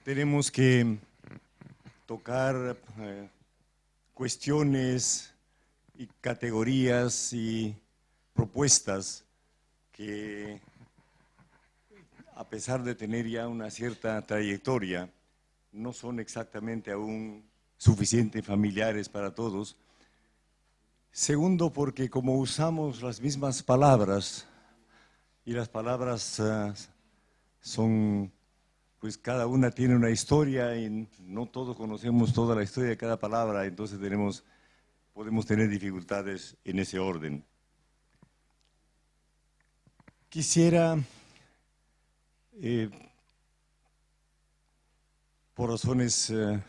tenemos que tocar cuestiones y categorías y propuestas que, a pesar de tener ya una cierta trayectoria, no son exactamente aún suficientes familiares para todos. Segundo, porque como usamos las mismas palabras, y las palabras son, pues cada una tiene una historia y no todos conocemos toda la historia de cada palabra, entonces podemos tener dificultades en ese orden. Quisiera, por razones de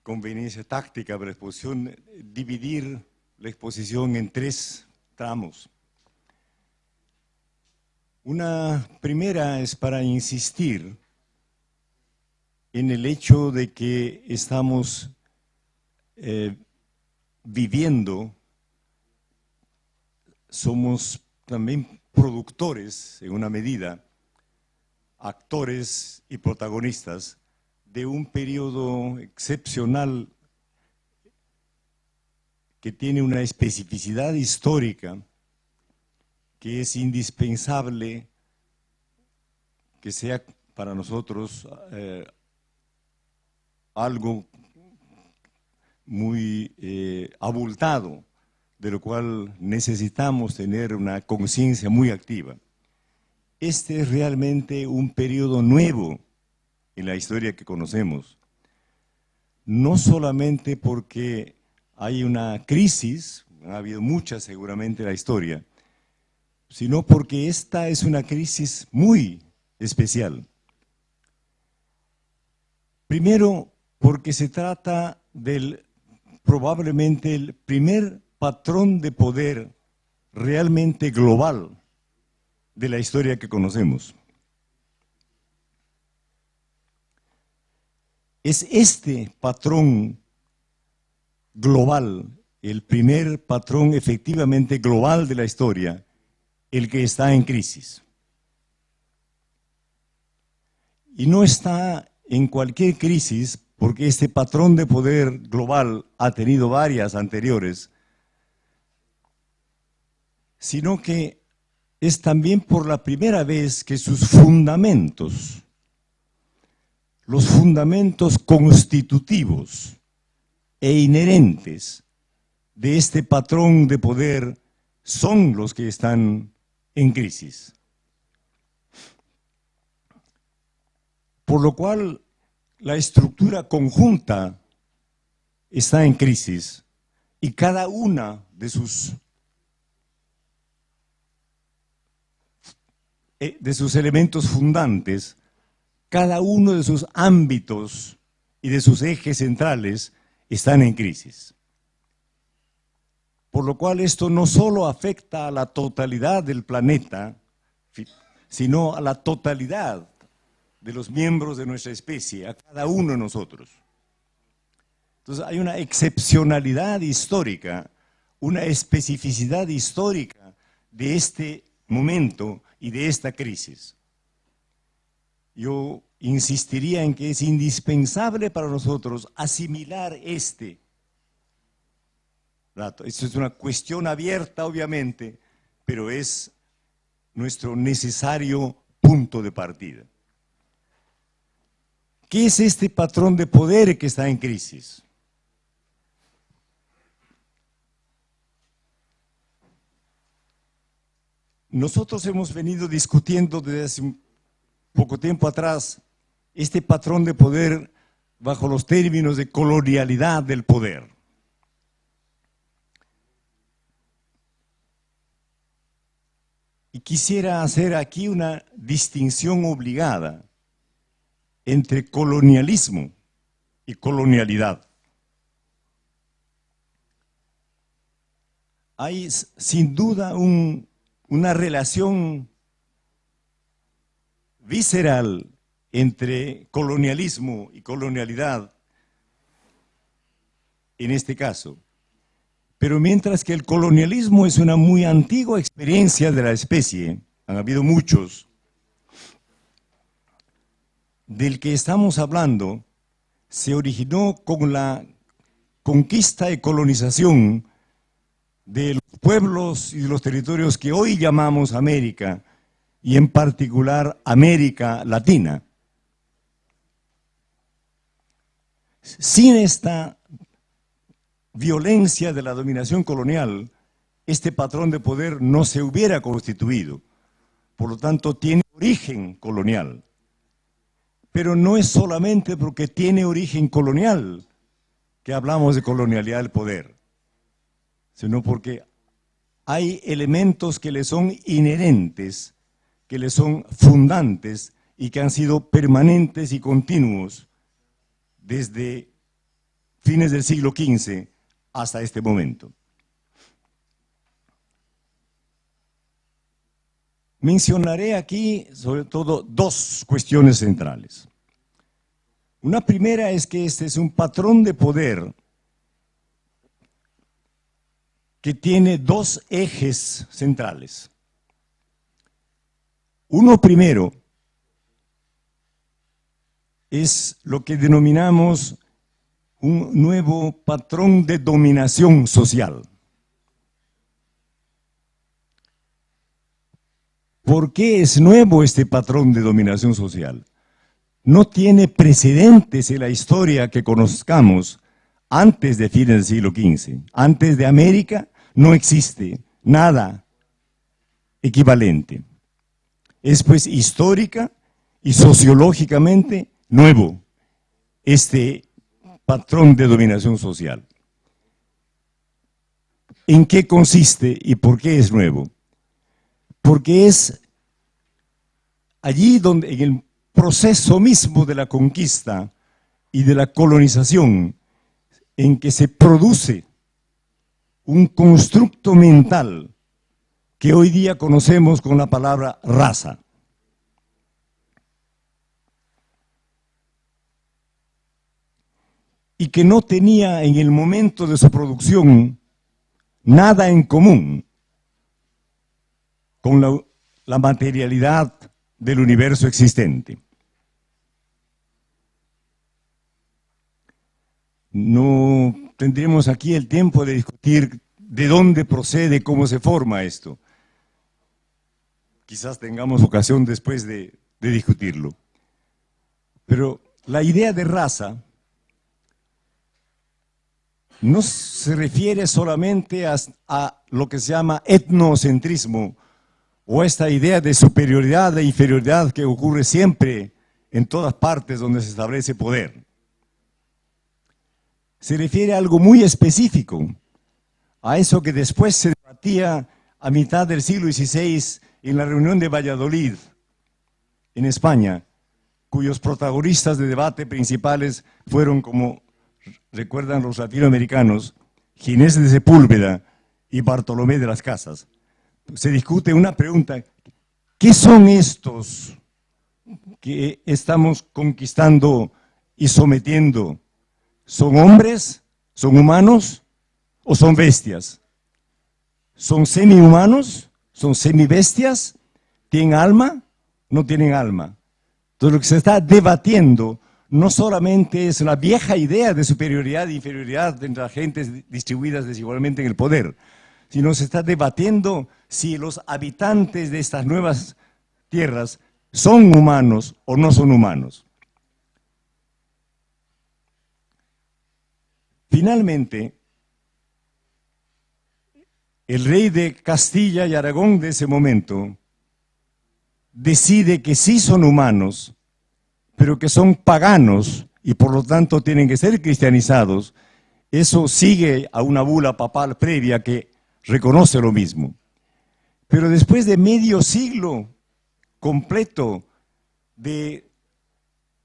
conveniencia táctica de la exposición, dividir la exposición en 3 tramos. Una primera es para insistir en el hecho de que estamos viviendo, somos también productores en una medida, actores y protagonistas de un periodo excepcional que tiene una especificidad histórica que es indispensable que sea para nosotros algo muy abultado, de lo cual necesitamos tener una conciencia muy activa. Este es realmente un periodo nuevo en la historia que conocemos, no solamente porque hay una crisis, ha habido muchas seguramente en la historia, sino porque esta es una crisis muy especial. Primero, porque se trata del probablemente el primer patrón de poder realmente global de la historia que conocemos. Es este patrón global, el primer patrón efectivamente global de la historia, el que está en crisis. Y no está en cualquier crisis, porque este patrón de poder global ha tenido varias anteriores, sino que es también por la primera vez que sus fundamentos, los fundamentos constitutivos e inherentes de este patrón de poder son los que están en crisis. Por lo cual, la estructura conjunta está en crisis y cada una de sus elementos fundantes, cada uno de sus ámbitos y de sus ejes centrales están en crisis. Por lo cual esto no solo afecta a la totalidad del planeta, sino a la totalidad de los miembros de nuestra especie, a cada uno de nosotros. Entonces hay una excepcionalidad histórica, una especificidad histórica de este momento y de esta crisis. Yo insistiría en que es indispensable para nosotros asimilar este dato. Esto es una cuestión abierta, obviamente, pero es nuestro necesario punto de partida. ¿Qué es este patrón de poder que está en crisis? Nosotros hemos venido discutiendo desde hace un poco tiempo atrás este patrón de poder bajo los términos de colonialidad del poder. Y quisiera hacer aquí una distinción obligada entre colonialismo y colonialidad. Hay sin duda una relación visceral entre colonialismo y colonialidad en este caso. Pero mientras que el colonialismo es una muy antigua experiencia de la especie, han habido muchos, del que estamos hablando se originó con la conquista y colonización de los pueblos y de los territorios que hoy llamamos América, y en particular América Latina. Sin esta violencia de la dominación colonial, este patrón de poder no se hubiera constituido. Por lo tanto, tiene origen colonial. Pero no es solamente porque tiene origen colonial que hablamos de colonialidad del poder, sino porque hay elementos que le son inherentes, que le son fundantes y que han sido permanentes y continuos desde fines del siglo XV hasta este momento. Mencionaré aquí sobre todo dos cuestiones centrales. Una primera es que este es un patrón de poder que tiene dos ejes centrales. Uno primero es lo que denominamos un nuevo patrón de dominación social. ¿Por qué es nuevo este patrón de dominación social? No tiene precedentes en la historia que conozcamos antes de fines del siglo XV. Antes de América no existe nada equivalente. Es pues histórica y sociológicamente nuevo este patrón de dominación social. ¿En qué consiste y por qué es nuevo? Porque es allí donde en el proceso mismo de la conquista y de la colonización en que se produce un constructo mental que hoy día conocemos con la palabra raza. Y que no tenía en el momento de su producción nada en común con la materialidad del universo existente. No tendremos aquí el tiempo de discutir de dónde procede, cómo se forma esto. Quizás tengamos ocasión después de discutirlo. Pero la idea de raza no se refiere solamente a lo que se llama etnocentrismo, o esta idea de superioridad e inferioridad que ocurre siempre en todas partes donde se establece poder. Se refiere a algo muy específico, a eso que después se debatía a mitad del siglo XVI en la reunión de Valladolid, en España, cuyos protagonistas de debate principales fueron, como recuerdan los latinoamericanos, Ginés de Sepúlveda y Bartolomé de las Casas. Se discute una pregunta: ¿qué son estos que estamos conquistando y sometiendo? ¿Son hombres? ¿Son humanos? ¿O son bestias? ¿Son semi-humanos? ¿Son semi-bestias? ¿Tienen alma? ¿No tienen alma? Entonces lo que se está debatiendo no solamente es la vieja idea de superioridad e inferioridad entre las gentes distribuidas desigualmente en el poder, sino se está debatiendo si los habitantes de estas nuevas tierras son humanos o no son humanos. Finalmente, el rey de Castilla y Aragón de ese momento decide que sí son humanos, pero que son paganos y por lo tanto tienen que ser cristianizados. Eso sigue a una bula papal previa que reconoce lo mismo. Pero después de medio siglo completo de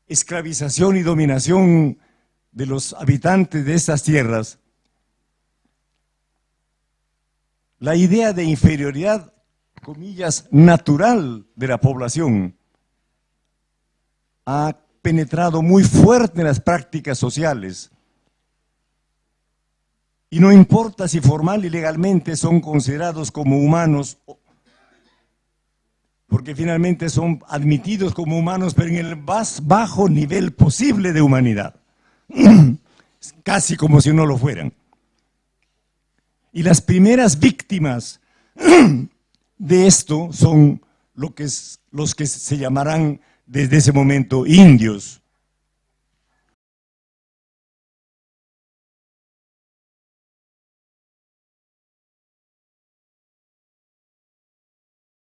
esclavización y dominación de los habitantes de estas tierras, la idea de inferioridad, comillas, natural de la población ha penetrado muy fuerte en las prácticas sociales. Y no importa si formal y legalmente son considerados como humanos, porque porque finalmente son admitidos como humanos, pero en el más bajo nivel posible de humanidad, casi como si no lo fueran. Y las primeras víctimas de esto son los que se llamarán desde ese momento indios,